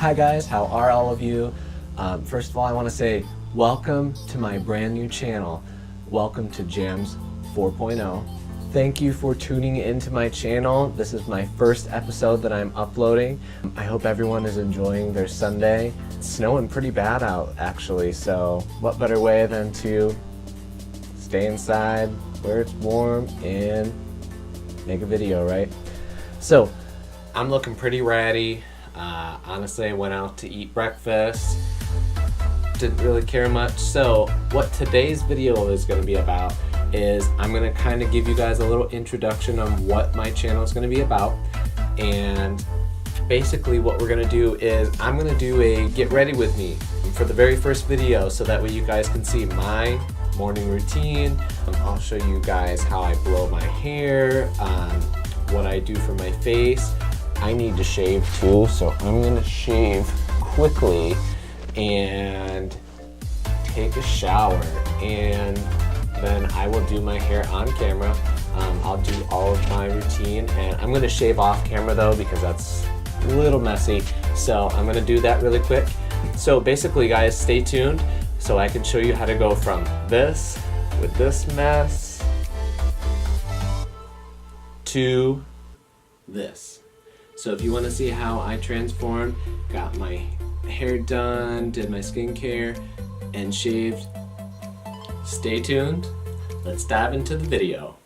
Hi guys, how are all of you? First of all, I want to say welcome to my brand new channel. Welcome to JAMS 4.0. Thank you for tuning into my channel. This is my first episode that I'm uploading. I hope everyone is enjoying their Sunday. It's snowing pretty bad out actually, so what better way than to stay inside where it's warm and make a video, right? So I'm looking pretty ratty. Honestly, I went out to eat breakfast. Didn't really care much. So what today's video is going to be about is I'm going to kind of give you guys a little introduction on what my channel is going to be about. And basically what we're going to do is I'm going to do a get ready with me for the very first video, so that way you guys can see my morning routine. I'll show you guys how I blow my hair, what I do for my face. I need to shave too, so I'm gonna shave quickly and take a shower, and then I will do my hair on camera. I'll do all of my routine, and I'm gonna shave off camera though because that's a little messy, so I'm gonna do that really quick. So basically guys, stay tuned so I can show you how to go from this with this mess to this. So if you want to see how I transformed, got my hair done, did my skincare, and shaved, stay tuned. Let's dive into the video.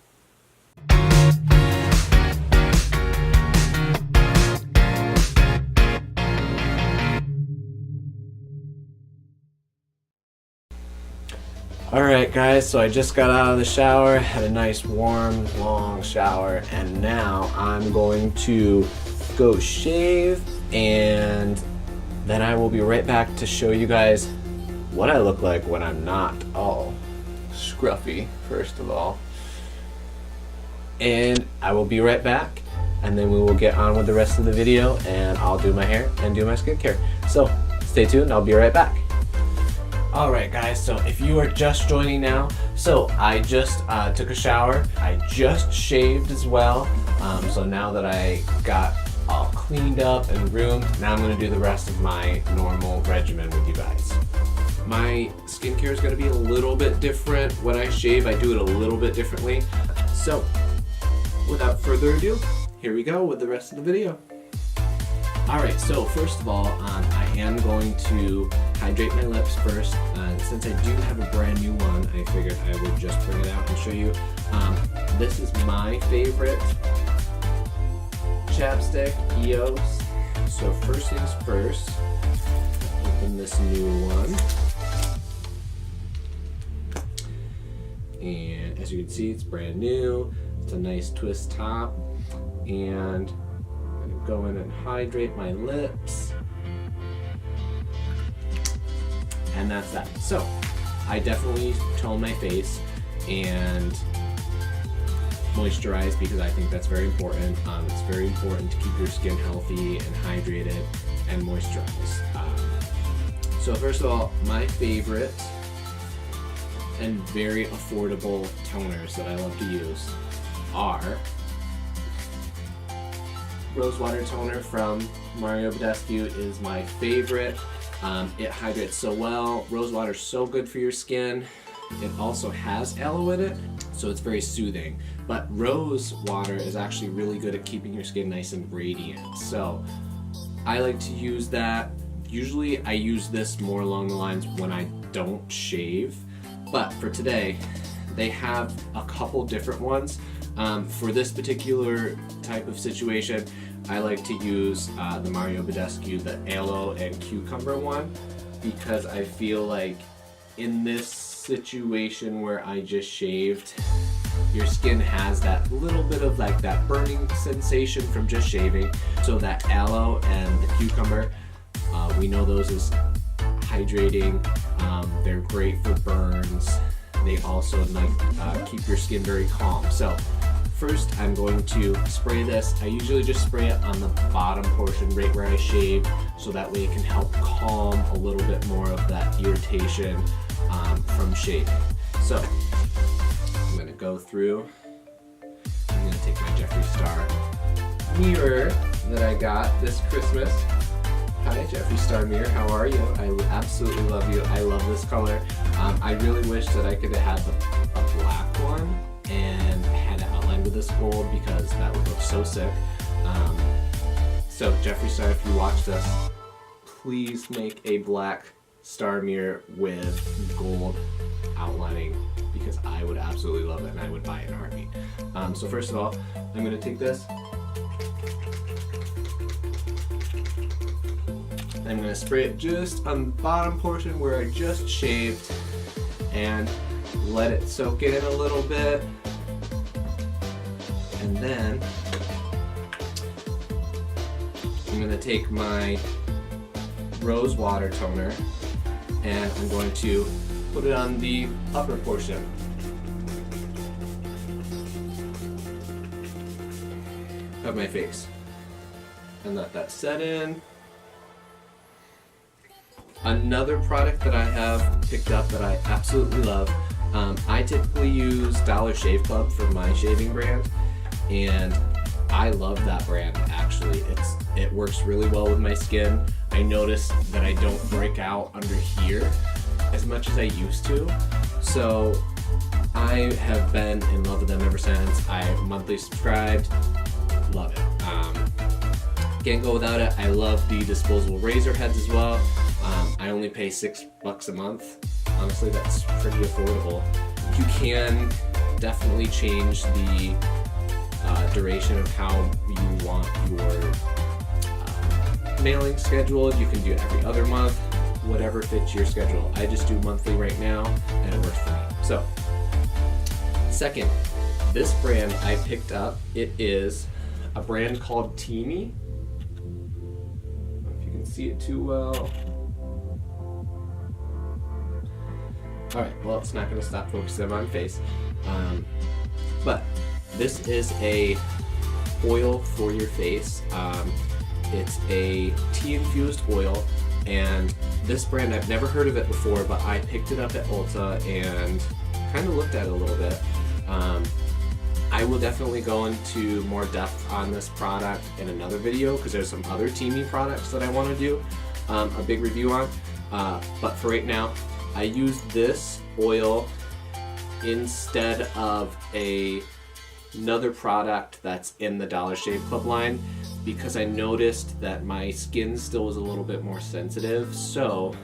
Alright guys, so I just got out of the shower, had a nice warm, long shower, and now I'm going to go shave, and then I will be right back to show you guys what I look like when I'm not all scruffy, first of all. And I will be right back, and then we will get on with the rest of the video, and I'll do my hair and do my skincare. So stay tuned, I'll be right back. Alright guys, so if you are just joining now, so I just took a shower, I just shaved as well, so now that I got all cleaned up and groomed, now I'm going to do the rest of my normal regimen with you guys. My skincare is going to be a little bit different. When I shave, I do it a little bit differently. So without further ado, here we go with the rest of the video. Alright, so first of all, I am going to hydrate my lips first. Since I do have a brand new one, I figured I would just bring it out and show you. This is my favorite chapstick, EOS. So first things first, open this new one. And as you can see, it's brand new. It's a nice twist top. And I'm gonna go in and hydrate my lips. And that's that. So I definitely tone my face and moisturize because I think that's very important. It's very important to keep your skin healthy and hydrated and moisturized. So first of all, my favorite and very affordable toners that I love to use are rosewater toner from Badescu is my favorite. It hydrates so well. Rosewater is so good for your skin. It also has aloe in it, so it's very soothing. But rose water is actually really good at keeping your skin nice and radiant. So I like to use that. Usually I use this more along the lines when I don't shave. But for today, they have a couple different ones. For this particular type of situation, I like to use the Badescu, the aloe and cucumber one, because I feel like in this situation where I just shaved, your skin has that little bit of like that burning sensation from just shaving. So that aloe and the cucumber, we know those as hydrating. They're great for burns. They also like keep your skin very calm. So first I'm going to spray this. I usually just spray it on the bottom portion right where I shave, so that way it can help calm a little bit more of that irritation from shaving. So I'm going to go through. I'm going to take my Jeffree Star mirror that I got this Christmas Hi, Jeffree Star Mirror. How are you? I absolutely love you. I love this color. I really wish that I could have had a black one and had it outlined with this gold because that would look so sick. So Jeffree Star, if you watch this, please make a black star mirror with gold outlining because I would absolutely love it and I would buy it in a heartbeat. So first of all, I'm going to take this. I'm going to spray it just on the bottom portion where I just shaved and let it soak in a little bit. And then I'm going to take my rosewater toner and I'm going to put it on the upper portion. Of my face. And let that set in. Another product that I have picked up that I absolutely love, I typically use Dollar Shave Club for my shaving brand, and I love that brand actually. It works really well with my skin. I notice that I don't break out under here as much as I used to, so I have been in love with them ever since. I monthly subscribed, love it. Can't go without it. I love the disposable razor heads as well. I only pay $6 a month. Honestly, that's pretty affordable. You can definitely change the duration of how you want your mailing scheduled. You can do every other month, whatever fits your schedule. I just do monthly right now, and it works for me. So, second, this brand I picked up. It is a brand called Teemi. I don't know if you can see it too well. Alright, well, it's not going to stop focusing on my face. But this is a oil for your face. It's a tea infused oil, and this brand, I've never heard of it before, but I picked it up at Ulta and kind of looked at it a little bit. I will definitely go into more depth on this product in another video because there's some other Teemi products that I want to do a big review on. But for right now, I used this oil instead of another product that's in the Dollar Shave Club line because I noticed that my skin still was a little bit more sensitive, so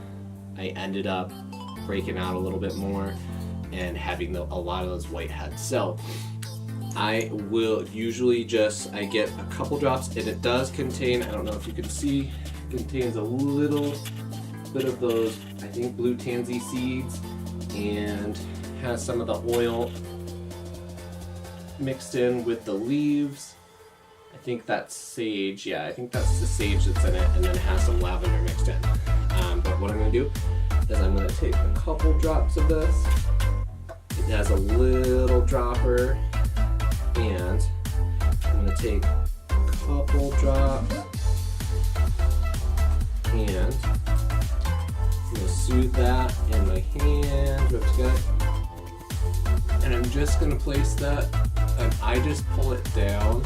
I ended up breaking out a little bit more and having a lot of those whiteheads. So I will usually I get a couple drops, and it does contain, I don't know if you can see, contains a little bit of those, I think, blue tansy seeds, and has some of the oil mixed in with the leaves. I think that's sage, yeah, I think that's the sage that's in it, and then it has some lavender mixed in. But what I'm going to do is I'm going to take a couple drops of this. It has a little dropper, and I'm going to take a couple drops, and I'm going to soothe that in my hand, rub together. And I'm just going to place that, and I just pull it down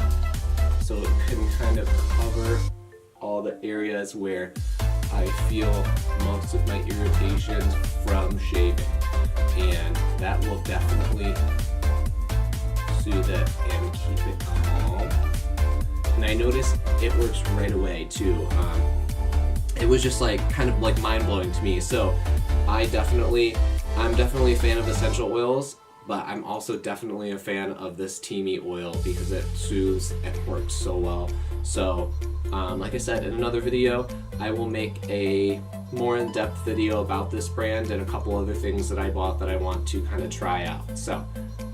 so it can kind of cover all the areas where I feel most of my irritations from shaving. And that will definitely soothe it and keep it calm. And I noticed it works right away too. It was just like kind of like mind-blowing to me. So I'm definitely a fan of essential oils, but I'm also definitely a fan of this Teemi oil because it soothes and works so well. So like I said, in another video, I will make a more in-depth video about this brand and a couple other things that I bought that I want to kind of try out. So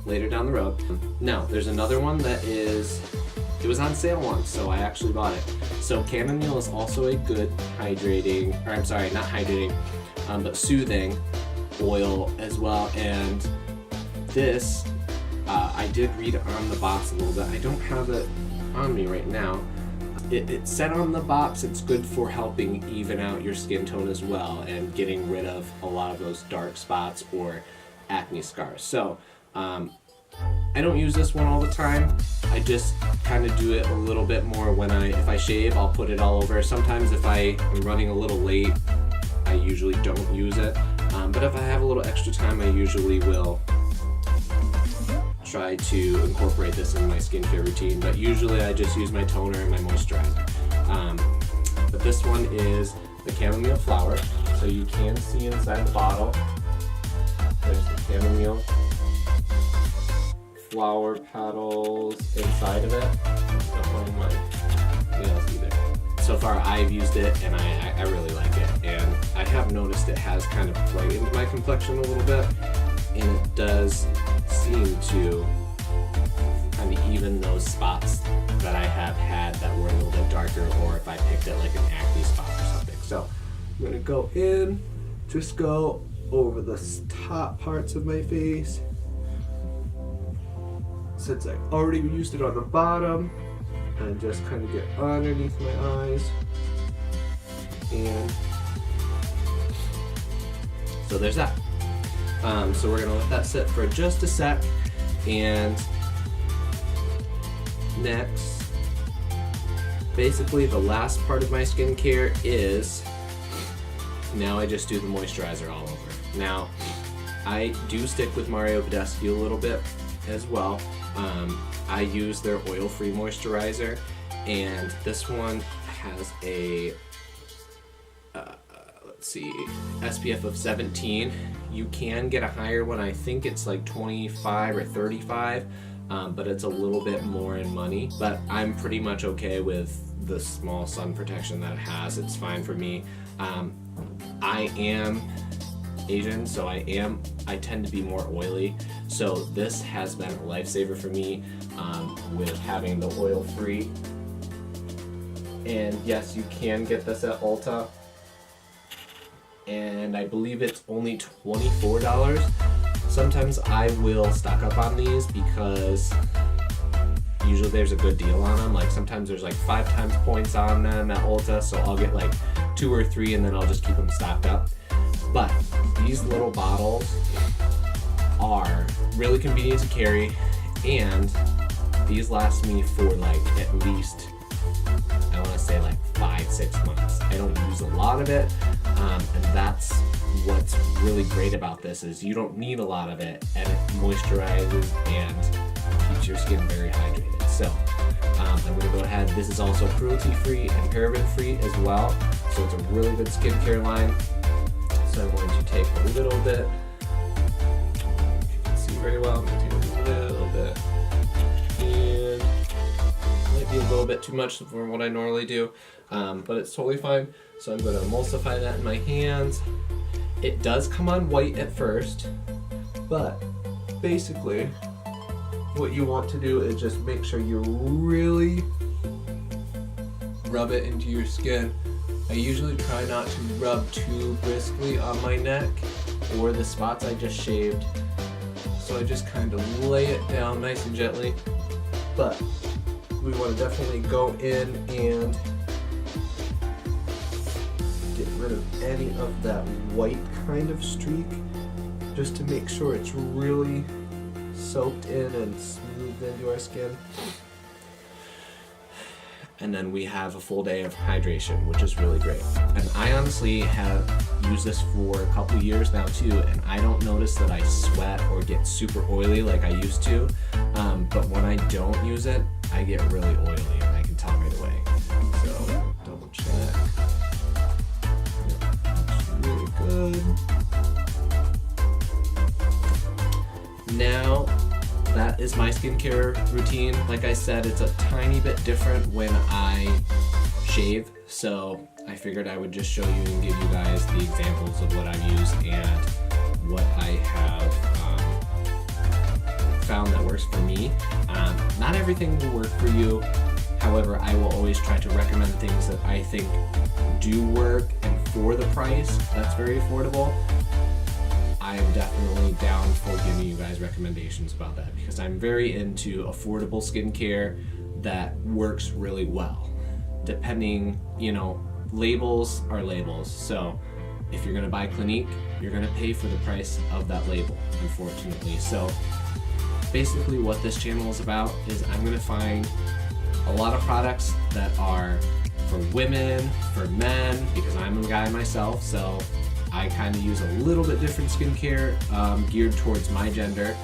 later down the road. Now, there's another one that it was on sale once, so I actually bought it. So chamomile is also a good hydrating, or I'm sorry, not hydrating, but soothing oil as well. And this, I did read on the box a little bit. I don't have it on me right now. It said on the box it's good for helping even out your skin tone as well and getting rid of a lot of those dark spots or acne scars. So I don't use this one all the time. I just kind of do it a little bit more when if I shave, I'll put it all over. Sometimes if I am running a little late, I usually don't use it. But if I have a little extra time, I usually will try to incorporate this in my skincare routine. But usually I just use my toner and my moisturizer. But this one is the chamomile flower. So you can see inside the bottle, there's the chamomile flower petals inside of it. Don't mind my nails either. So far I've used it and I really like it. And I have noticed it has kind of brightened my complexion a little bit. And it does seem to kind of even those spots that I have had that were a little bit darker, or if I picked it like an acne spot or something. So I'm gonna go in, just go over the top parts of my face. Since I already used it on the bottom, and just kind of get underneath my eyes. And so there's that. So we're gonna let that sit for just a sec. And next, basically the last part of my skincare is, now I just do the moisturizer all over. Now, I do stick with Badescu a little bit as well. I use their oil-free moisturizer, and this one has a let's see, SPF of 17. You can get a higher one. I think it's like 25 or 35, but it's a little bit more in money. But I'm pretty much okay with the small sun protection that it has. It's fine for me. I am Asian, so I tend to be more oily, so this has been a lifesaver for me with having the oil free. And yes, you can get this at Ulta, and I believe it's only $24. Sometimes I will stock up on these because usually there's a good deal on them. Like sometimes there's like 5 times points on them at Ulta, so I'll get like 2 or 3 and then I'll just keep them stocked up. But these little bottles are really convenient to carry, and these last me for like at least, I want to say like 5-6 months. I don't use a lot of it, and that's what's really great about this, is you don't need a lot of it, and it moisturizes and keeps your skin very hydrated. So I'm going to go ahead. This is also cruelty-free and paraben-free as well, so it's a really good skincare line. So I'm going to take a little bit, if you can see very well, I'm going to take a little bit, and it might be a little bit too much for what I normally do, but it's totally fine. So I'm going to emulsify that in my hands. It does come on white at first, but basically what you want to do is just make sure you really rub it into your skin. I usually try not to rub too briskly on my neck or the spots I just shaved. So I just kind of lay it down nice and gently. But we want to definitely go in and get rid of any of that white kind of streak, just to make sure it's really soaked in and smoothed into our skin. And then we have a full day of hydration, which is really great. And I honestly have used this for a couple years now too, and I don't notice that I sweat or get super oily like I used to. But when I don't use it, I get really oily, and I can tell right away. So double check. Looks really good. Now, that is my skincare routine. Like I said, it's a tiny bit different when I shave, so I figured I would just show you and give you guys the examples of what I've used and what I have found that works for me. Not everything will work for you. However, I will always try to recommend things that I think do work, and for the price that's very affordable, I am definitely down for giving you guys recommendations about that, because I'm very into affordable skincare that works really well. Depending, labels are labels. So if you're gonna buy Clinique, you're gonna pay for the price of that label, unfortunately. So basically what this channel is about is I'm gonna find a lot of products that are for women, for men, because I'm a guy myself, so I kind of use a little bit different skincare geared towards my gender,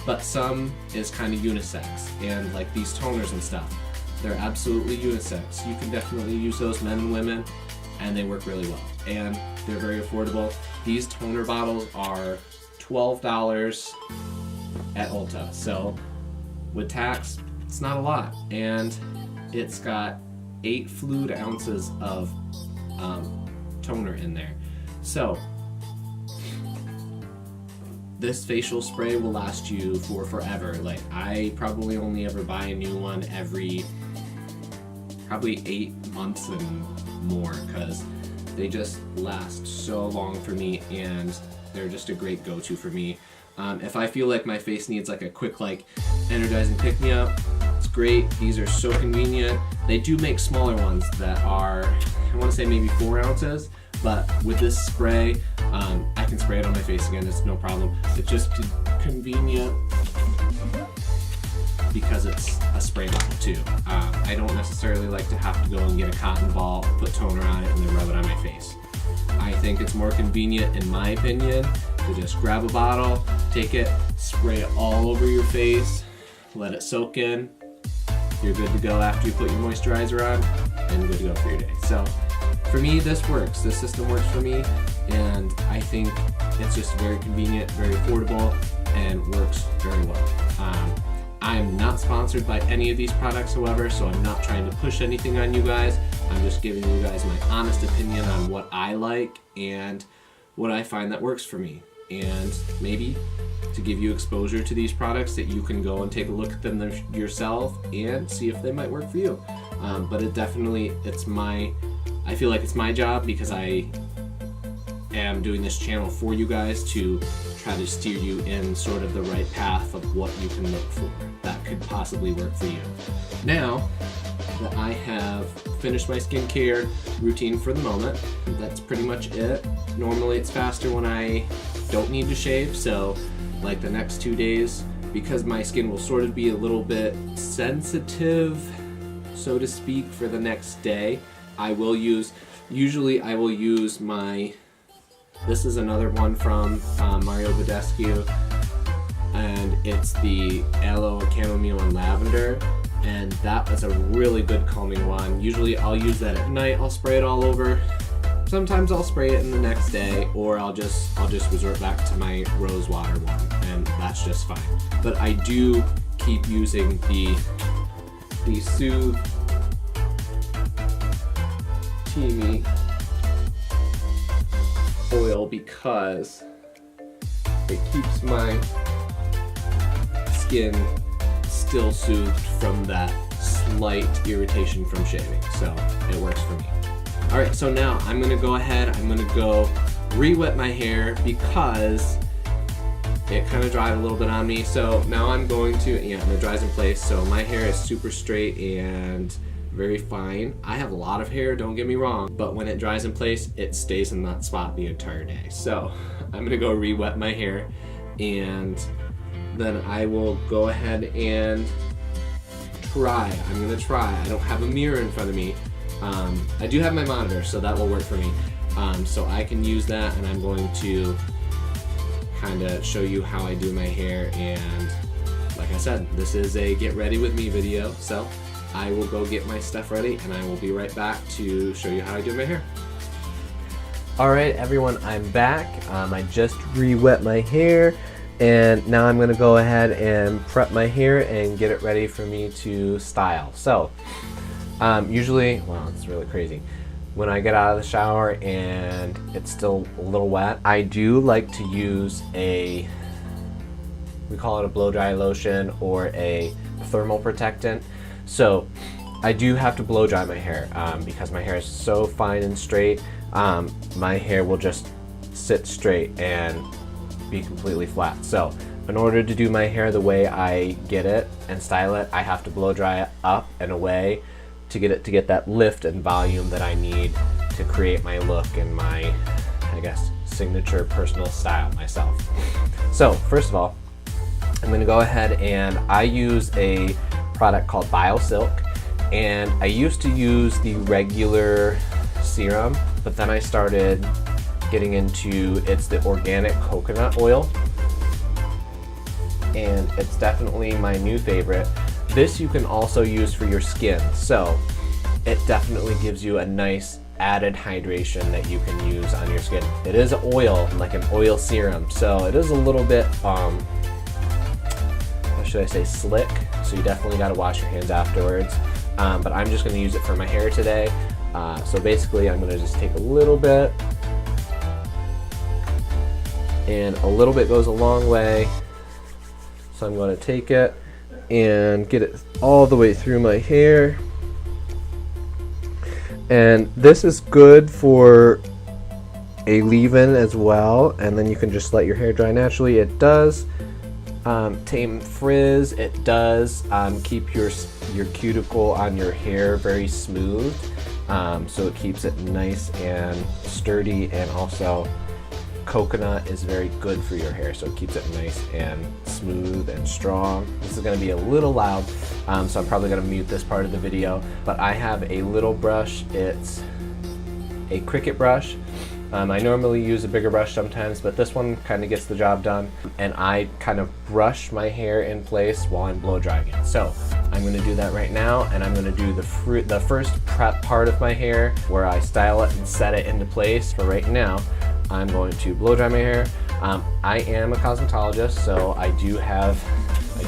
but some is kind of unisex, and like these toners and stuff, they're absolutely unisex. You can definitely use those, men and women, and they work really well, and they're very affordable. These toner bottles are $12 at Ulta, so with tax, it's not a lot, and it's got 8 fluid ounces of toner in there. So this facial spray will last you for forever. Like, I probably only ever buy a new one every probably 8 months and more, because they just last so long for me, and they're just a great go-to for me. If I feel like my face needs like a quick, like, energizing pick-me-up, it's great. These are so convenient. They do make smaller ones that are, I want to say maybe 4 ounces, but with this spray, I can spray it on my face again, it's no problem. It's just convenient because it's a spray bottle too. I don't necessarily like to have to go and get a cotton ball, put toner on it, and then rub it on my face. I think it's more convenient, in my opinion, to just grab a bottle, take it, spray it all over your face, let it soak in. You're good to go after you put your moisturizer on, and good to go for your day. So for me, this works. This system works for me, and I think it's just very convenient, very affordable, and works very well. I'm not sponsored by any of these products, however, so I'm not trying to push anything on you guys. I'm just giving you guys my honest opinion on what I like and what I find that works for me. And maybe to give you exposure to these products that you can go and take a look at them yourself and see if they might work for you. But it definitely, I feel like it's my job, because I am doing this channel for you guys to try to steer you in sort of the right path of what you can look for that could possibly work for you. Now that I have finished my skincare routine for the moment, that's pretty much it. Normally it's faster when I don't need to shave, so like the next 2 days, because my skin will sort of be a little bit sensitive, so to speak, for the next day, usually I will use this is another one from Badescu, and it's the aloe, chamomile, and lavender, and that was a really good calming one. Usually I'll use that at night, I'll spray it all over. Sometimes I'll spray it in the next day, or I'll just resort back to my rosewater one, and that's just fine. But I do keep using the SOOTHE Teemi oil, because it keeps my skin still soothed from that slight irritation from shaving, so it works for me. Alright, so now I'm gonna go ahead, I'm gonna go re-wet my hair, because it kind of dried a little bit on me. So now I'm going to, and it dries in place, so my hair is super straight and very fine. I have a lot of hair, don't get me wrong, but when it dries in place, it stays in that spot the entire day. So I'm gonna go re-wet my hair, and then I will go ahead and try. I'm gonna try. I don't have a mirror in front of me. I do have my monitor, so that will work for me. So I can use that, and I'm going to kind of show you how I do my hair. And like I said, this is a get ready with me video, so I will go get my stuff ready, and I will be right back to show you how I do my hair. Alright everyone, I'm back. I just re-wet my hair, and now I'm going to go ahead and prep my hair and get it ready for me to style. So usually, well, it's really crazy, when I get out of the shower and it's still a little wet, I do like to use we call it a blow dry lotion or a thermal protectant. So I do have to blow dry my hair because my hair is so fine and straight. My hair will just sit straight and be completely flat. So in order to do my hair the way I get it and style it, I have to blow dry it up and away to get that lift and volume that I need to create my look and my, I guess, signature personal style myself. So first of all, I'm gonna go ahead and I use a product called Biolsilk, and I used to use the regular serum, but then I started getting into, it's the organic coconut oil, and it's definitely my new favorite. This you can also use for your skin, so it definitely gives you a nice added hydration that you can use on your skin. It is oil, like an oil serum, so it is a little bit how should I say, slick, so you definitely got to wash your hands afterwards, but I'm just going to use it for my hair today. So basically I'm going to just take a little bit, and a little bit goes a long way, so I'm going to take it and get it all the way through my hair. And this is good for a leave-in as well, and then you can just let your hair dry naturally. It does tame frizz. It does keep your cuticle on your hair very smooth, so it keeps it nice and sturdy, and also coconut is very good for your hair, so it keeps it nice and smooth and strong. This is going to be a little loud, so I'm probably going to mute this part of the video, but I have a little brush. It's a Cricut brush. I normally use a bigger brush sometimes, but this one kind of gets the job done, and I kind of brush my hair in place while I'm blow drying it. So I'm going to do that right now, and I'm going to do the first prep part of my hair where I style it and set it into place. For right now, I'm going to blow dry my hair. I am a cosmetologist, so I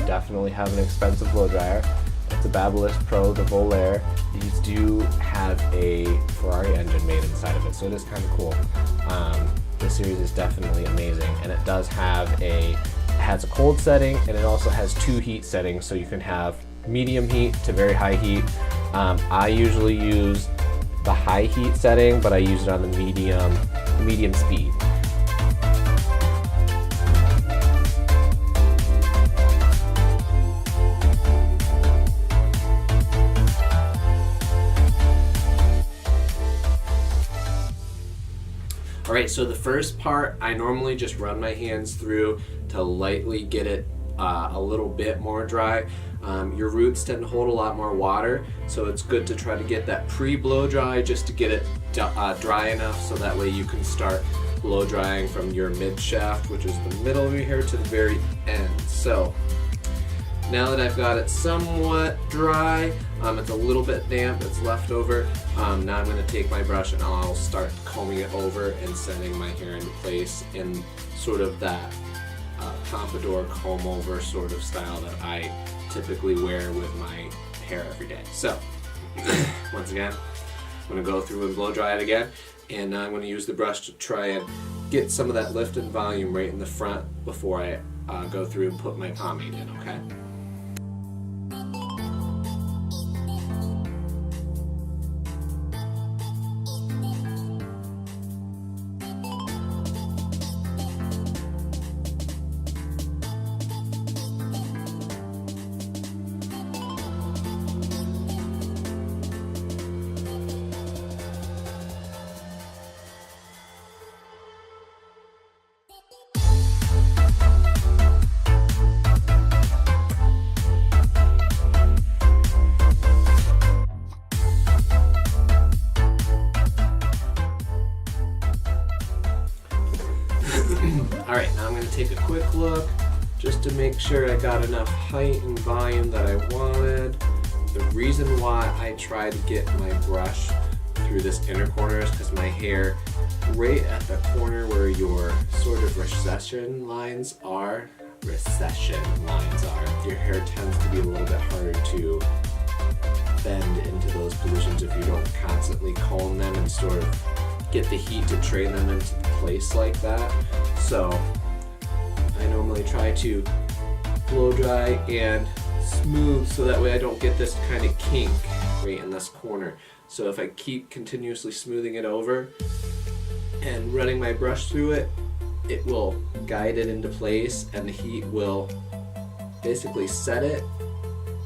definitely have an expensive blow dryer. It's a Babyliss Pro, the Volaire. These do have a Ferrari engine made inside of it, so it is kind of cool. This series is definitely amazing, and it does have it has a cold setting, and it also has 2 heat settings, so you can have medium heat to very high heat. I usually use the high heat setting, but I use it on the medium speed. Alright, so the first part, I normally just run my hands through to lightly get it a little bit more dry. Your roots tend to hold a lot more water, so it's good to try to get that pre-blow dry just to get it dry enough, so that way you can start blow drying from your mid shaft, which is the middle of your hair, to the very end. So now that I've got it somewhat dry, it's a little bit damp, it's left over. Now I'm going to take my brush and I'll start combing it over and setting my hair into place in sort of that pompadour comb over sort of style that I typically wear with my hair every day. So once again, I'm going to go through and blow dry it again, and now I'm going to use the brush to try and get some of that lift and volume right in the front before I go through and put my pomade in, okay? Alright, now I'm going to take a quick look just to make sure I got enough height and volume that I wanted. The reason why I try to get my brush through this inner corner is because my hair, right at the corner where your sort of recession lines are, your hair tends to be a little bit harder to bend into those positions if you don't constantly comb them and sort of get the heat to train them into place like that. So I normally try to blow dry and smooth so that way I don't get this kind of kink right in this corner. So if I keep continuously smoothing it over and running my brush through it, it will guide it into place, and the heat will basically set it,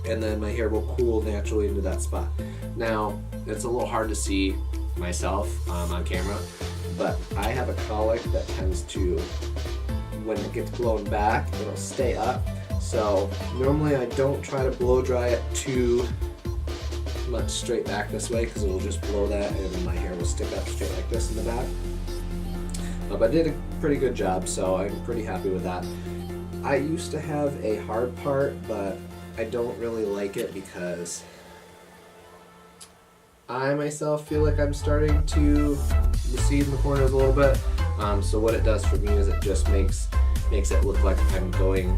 and then my hair will cool naturally into that spot. Now, it's a little hard to see myself on camera, but I have a colic that tends to, when it gets blown back, it'll stay up. So normally I don't try to blow dry it too much straight back this way because it will just blow that and my hair will stick up straight like this in the back. But I did a pretty good job, so I'm pretty happy with that. I used to have a hard part, but I don't really like it because I myself feel like I'm starting to recede in the corners a little bit. So what it does for me is it just makes it look like I'm going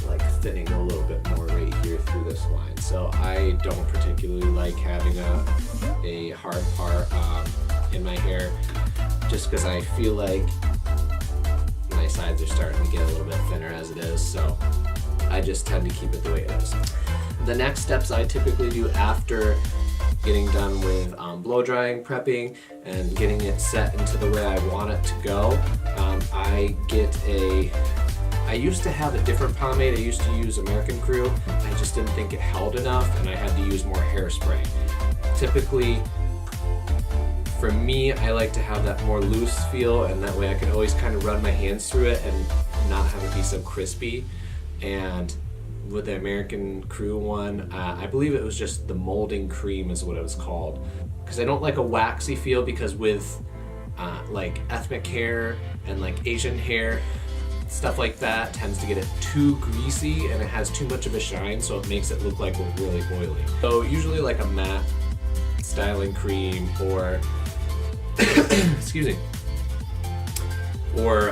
like thinning a little bit more right here through this line. So I don't particularly like having a hard part in my hair, just because I feel like my sides are starting to get a little bit thinner as it is. So I just tend to keep it the way it is. The next steps I typically do after getting done with blow drying, prepping, and getting it set into the way I want it to go, I used to have a different pomade. I used to use American Crew. I just didn't think it held enough and I had to use more hairspray. Typically, for me, I like to have that more loose feel, and that way I can always kind of run my hands through it and not have it be so crispy. And with the American Crew one, I believe it was just the molding cream is what it was called. Because I don't like a waxy feel, because with like ethnic hair and like Asian hair, stuff like that tends to get it too greasy and it has too much of a shine, so it makes it look like we're really oily. So usually like a matte styling cream or excuse me, or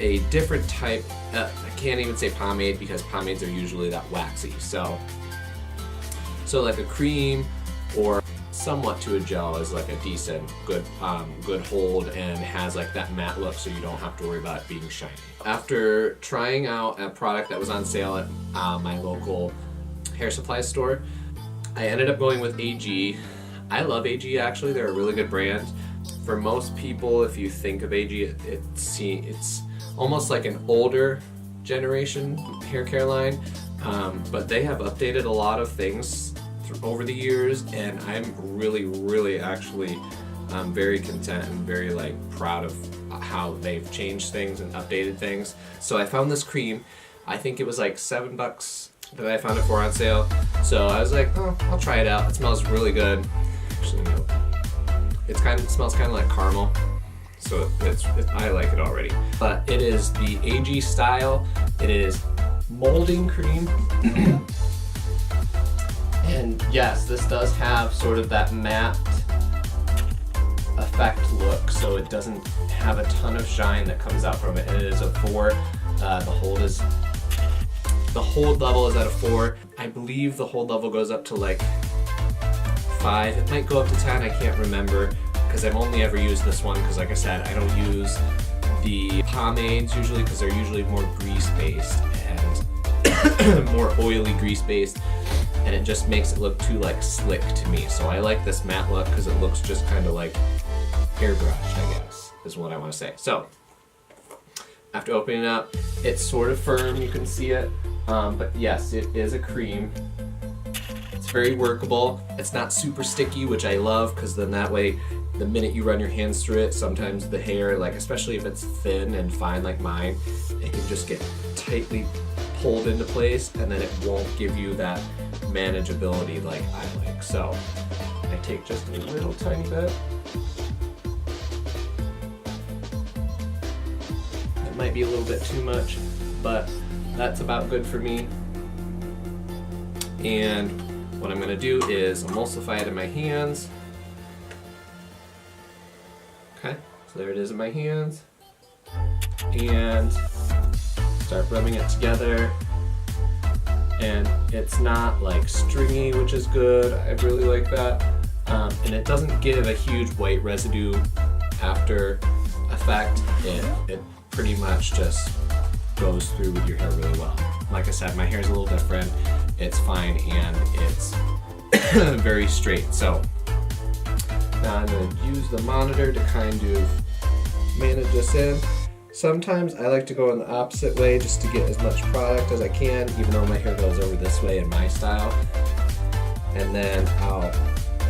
a different type, I can't even say pomade because pomades are usually that waxy. So like a cream or somewhat to a gel is like a decent, good hold and has like that matte look, so you don't have to worry about it being shiny. After trying out a product that was on sale at my local hair supply store, I ended up going with AG. I love AG actually, they're a really good brand. For most people, if you think of AG, it's almost like an older generation hair care line, but they have updated a lot of things over the years, and I'm really actually very content and very like proud of how they've changed things and updated things. So I found this cream. I think it was like $7 that I found it for on sale. So I was like, oh, I'll try it out. It smells really good. Actually, no. It smells kind of like caramel. So I like it already. But it is the AG style. It is molding cream. And yes, this does have sort of that matte effect look, so it doesn't have a ton of shine that comes out from it. And it is a 4. The hold level is at a 4. I believe the hold level goes up to like 5. It might go up to 10, I can't remember, because I've only ever used this one because, like I said, I don't use the pomades usually because they're usually more grease-based and more oily grease-based, and it just makes it look too like slick to me. So I like this matte look because it looks just kind of like airbrushed, I guess, is what I want to say. So after opening it up, it's sort of firm, you can see it, but yes, it is a cream. It's very workable. It's not super sticky, which I love, because then that way, the minute you run your hands through it, sometimes the hair, like especially if it's thin and fine like mine, it can just get tightly pulled into place, and then it won't give you that manageability like I like. So I take just a little tiny bit. It might be a little bit too much, but that's about good for me. And what I'm going to do is emulsify it in my hands. Okay, so there it is in my hands. And start rubbing it together. And it's not like stringy, which is good. I really like that. And it doesn't give a huge white residue after effect. It pretty much just goes through with your hair really well. Like I said, my hair is a little different. It's fine and it's very straight. So now I'm going to use the monitor to kind of manage this in. Sometimes I like to go in the opposite way just to get as much product as I can, even though my hair goes over this way in my style. And then I'll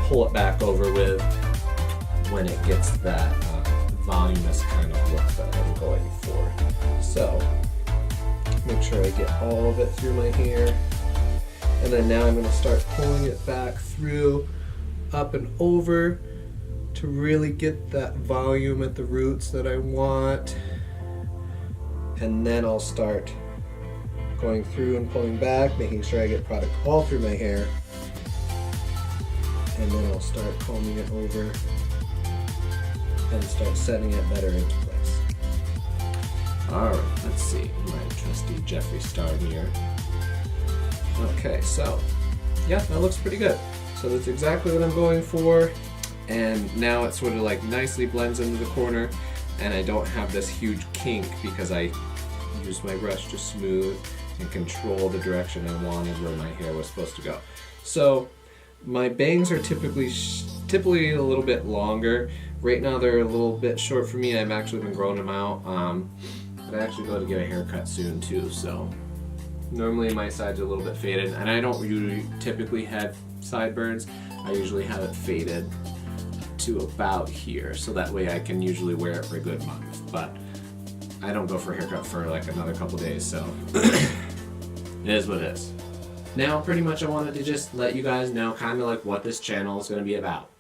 pull it back over with when it gets that voluminous kind of look that I'm going for. So Make sure I get all of it through my hair. And then now I'm going to start pulling it back through, up and over, to really get that volume at the roots that I want. And then I'll start going through and pulling back, making sure I get product all through my hair. And then I'll start combing it over and start setting it better into place. Alright, let's see, my trusty Jeffree Star mirror. Okay, so, yeah, that looks pretty good. So that's exactly what I'm going for. And now it sort of like nicely blends into the corner, and I don't have this huge kink because I used my brush to smooth and control the direction I wanted where my hair was supposed to go. So my bangs are typically a little bit longer. Right now they're a little bit short for me. I've actually been growing them out. But I actually go to get a haircut soon too, so normally my sides are a little bit faded, and I don't usually typically have sideburns. I usually have it faded to about here, so that way I can usually wear it for a good month, but I don't go for a haircut for like another couple days, so it is what it is. Now pretty much I wanted to just let you guys know kind of like what this channel is going to be about.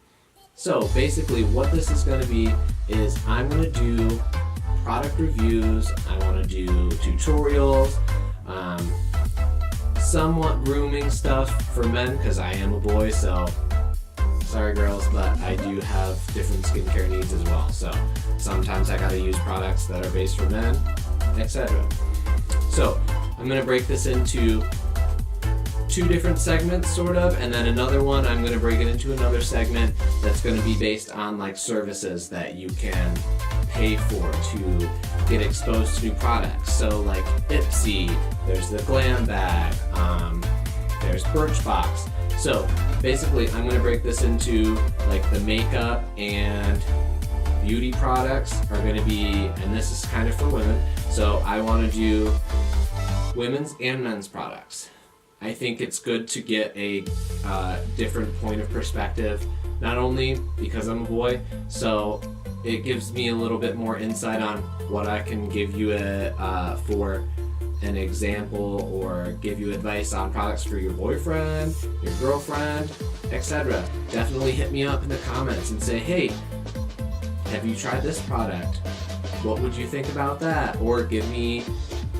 So basically what this is going to be is I'm going to do product reviews, I want to do tutorials, somewhat grooming stuff for men because I am a boy, so sorry girls, but I do have different skincare needs as well. So sometimes I gotta use products that are based for men, etc. So I'm gonna break this into 2 different segments sort of, and then another one I'm gonna break it into another segment that's gonna be based on like services that you can pay for to get exposed to new products. So like Ipsy, there's the Glam Bag, there's Birchbox. So basically I'm going to break this into like the makeup and beauty products are going to be, and this is kind of for women, so I want to do women's and men's products. I think it's good to get a different point of perspective, not only because I'm a boy, so it gives me a little bit more insight on what I can give you for an example or give you advice on products for your boyfriend, your girlfriend, etc. Definitely hit me up in the comments and say, hey, have you tried this product? What would you think about that? Or give me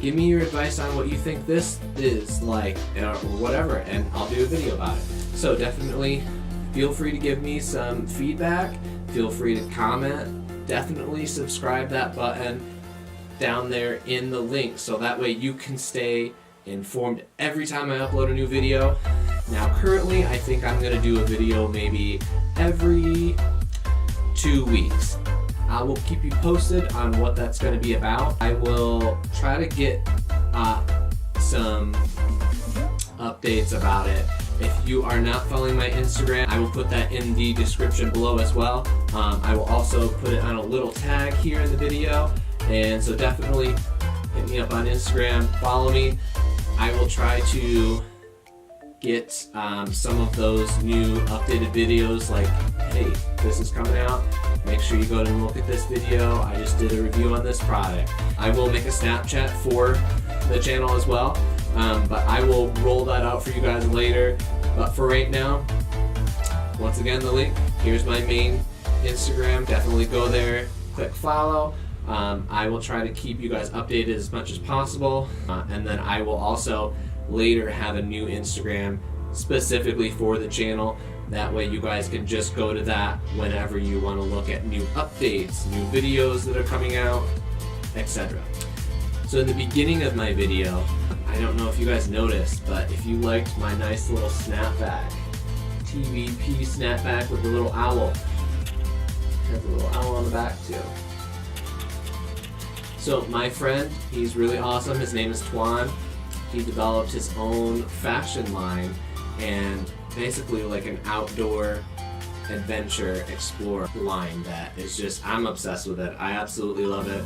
your advice on what you think this is like, or whatever, and I'll do a video about it. So definitely feel free to give me some feedback. Feel free to comment. Definitely subscribe that button down there in the link, so that way you can stay informed every time I upload a new video. Now currently I think I'm going to do a video maybe every 2 weeks. I will keep you posted on what that's going to be about. I will try to get some updates about it. If you are not following my Instagram, I will put that in the description below as well. I will also put it on a little tag here in the video. And so definitely hit me up on Instagram, follow me. I will try to get some of those new updated videos like, hey, this is coming out. Make sure you go and look at this video. I just did a review on this product. I will make a Snapchat for the channel as well, but I will roll that out for you guys later. But for right now, once again, the link, here's my main Instagram. Definitely go there, click follow. I will try to keep you guys updated as much as possible, and then I will also later have a new Instagram specifically for the channel. That way you guys can just go to that whenever you want to look at new updates, new videos that are coming out, etc. So in the beginning of my video, I don't know if you guys noticed, but if you liked my nice little snapback, TVP snapback with the little owl, it has a little owl on the back too. So my friend, he's really awesome, his name is Tuan. He developed his own fashion line and basically like an outdoor adventure explore line that is just, I'm obsessed with it. I absolutely love it.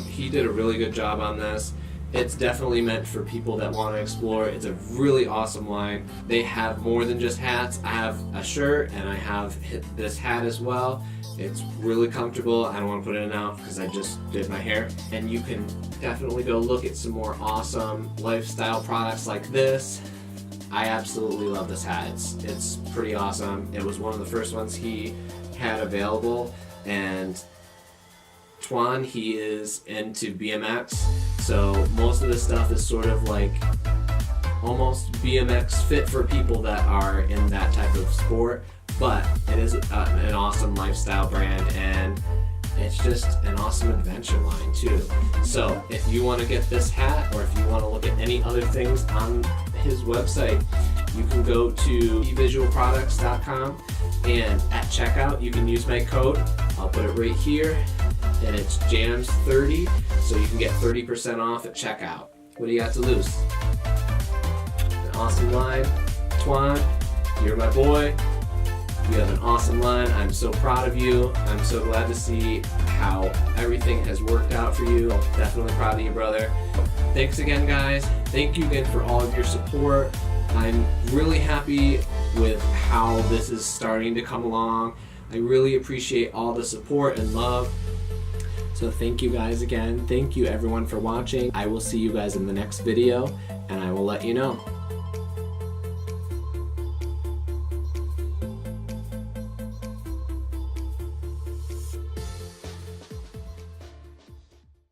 He did a really good job on this, It's definitely meant for people that want to explore. It's a really awesome line. They have more than just hats. I have a shirt and I have this hat as well. It's really comfortable. I don't want to put it in now because I just did my hair. And you can definitely go look at some more awesome lifestyle products like this. I absolutely love this hat. It's pretty awesome. It was one of the first ones he had available, and Tuan, he is into BMX, so most of this stuff is sort of like almost BMX fit for people that are in that type of sport, but it is an awesome lifestyle brand, and it's just an awesome adventure line too. So if you want to get this hat, or if you want to look at any other things on his website, you can go to visualproducts.com, and at checkout you can use my code. I'll put it right here, and it's JAMS30, so you can get 30% off at checkout. What do you got to lose? An awesome line. Tuan, you're my boy. You have an awesome line. I'm so proud of you. I'm so glad to see how everything has worked out for you. Definitely proud of you, brother. Thanks again, guys. Thank you again for all of your support. I'm really happy with how this is starting to come along. I really appreciate all the support and love. So thank you guys again. Thank you everyone for watching. I will see you guys in the next video, and I will let you know.